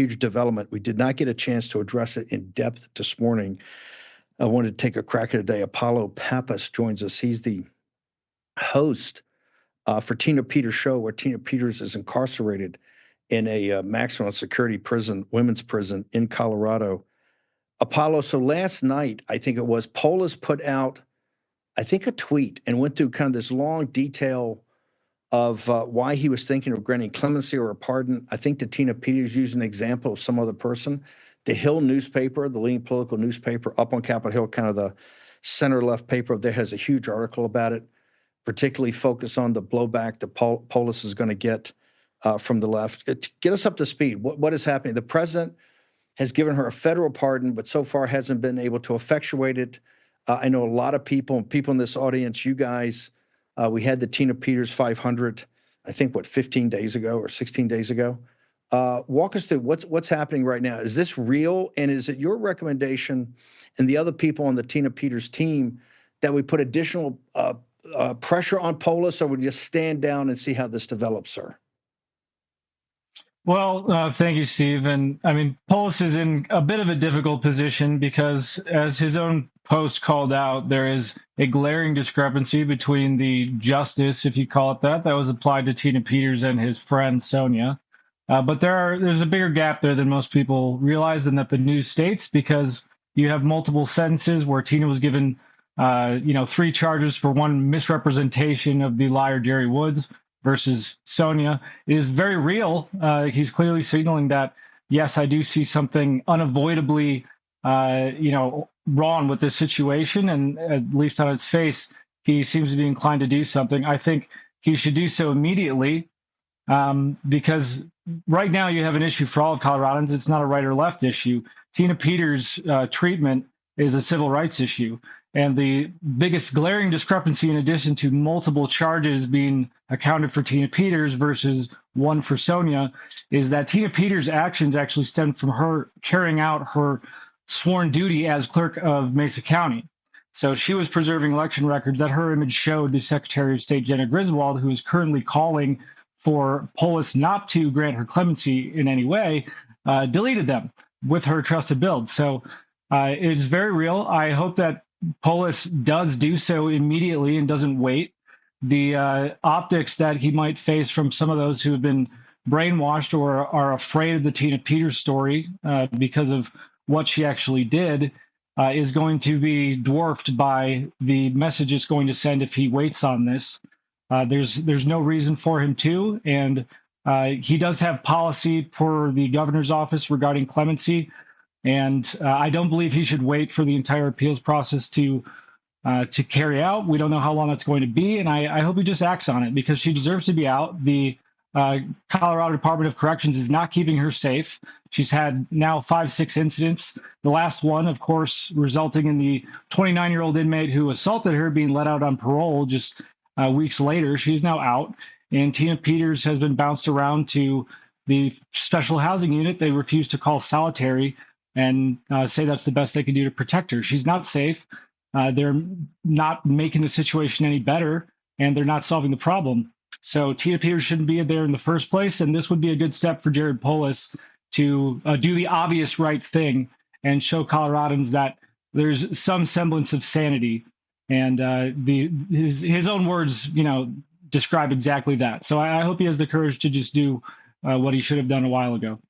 huge development. We did not get a chance to address it in depth this morning. I wanted to take a crack at it today. Apollo Pappas joins us. He's the host for Tina Peters' show, where Tina Peters is incarcerated in a maximum security prison, women's prison in Colorado. Apollo, so last night, I think it was, Polis put out, I think, a tweet and went through kind of this long detail of why he was thinking of granting clemency or a pardon. I think that Tina Peters used an example of some other person. The Hill newspaper, the leading political newspaper up on Capitol Hill, kind of the center-left paper there, has a huge article about it, particularly focused on the blowback that Polis is going to get from the left. Get us up to speed. What is happening? The president has given her a federal pardon, but so far hasn't been able to effectuate it. I know a lot of people in this audience, you guys, we had the Tina Peters 500, I think, 15 days ago or 16 days ago. Walk us through what's happening right now. Is this real? And is it your recommendation and the other people on the Tina Peters team that we put additional pressure on Polis, or we just stand down and see how this develops, sir? Well, thank you, Steve. And I mean, Polis is in a bit of a difficult position because, as his own post called out, there is a glaring discrepancy between the justice, if you call it that was applied to Tina Peters and his friend Sonia. But there's a bigger gap there than most people realize, and that the news states, because you have multiple sentences where Tina was given 3 charges for one misrepresentation of the liar Jerry Woods versus Sonia. It is very real. He's clearly signaling that, yes, I do see something unavoidably, wrong with this situation. And at least on its face, he seems to be inclined to do something. I think he should do so immediately, because right now you have an issue for all of Coloradans. It's not a right or left issue. Tina Peters' treatment is a civil rights issue. And the biggest glaring discrepancy, in addition to multiple charges being accounted for Tina Peters versus one for Sonia, is that Tina Peters' actions actually stemmed from her carrying out her sworn duty as clerk of Mesa County. So she was preserving election records that her image showed the Secretary of State, Jenna Griswold, who is currently calling for Polis not to grant her clemency in any way, deleted them with her trusted build. So it's very real. I hope that Polis does do so immediately and doesn't wait. The optics that he might face from some of those who have been brainwashed or are afraid of the Tina Peters story because of what she actually did is going to be dwarfed by the message it's going to send if he waits on this. There's no reason for him to, and he does have policy for the governor's office regarding clemency. And I don't believe he should wait for the entire appeals process to carry out. We don't know how long that's going to be, and I hope he just acts on it, because she deserves to be out. The Colorado Department of Corrections is not keeping her safe. She's had now 5-6 incidents. The last one, of course, resulting in the 29-year-old inmate who assaulted her being let out on parole just weeks later. She's now out, and Tina Peters has been bounced around to the special housing unit they refuse to call solitary, and say that's the best they can do to protect her. She's not safe. They're not making the situation any better, and they're not solving the problem. So Tina Peters shouldn't be there in the first place, and this would be a good step for Jared Polis to do the obvious right thing and show Coloradans that there's some semblance of sanity. And his own words, describe exactly that. So I hope he has the courage to just do what he should have done a while ago.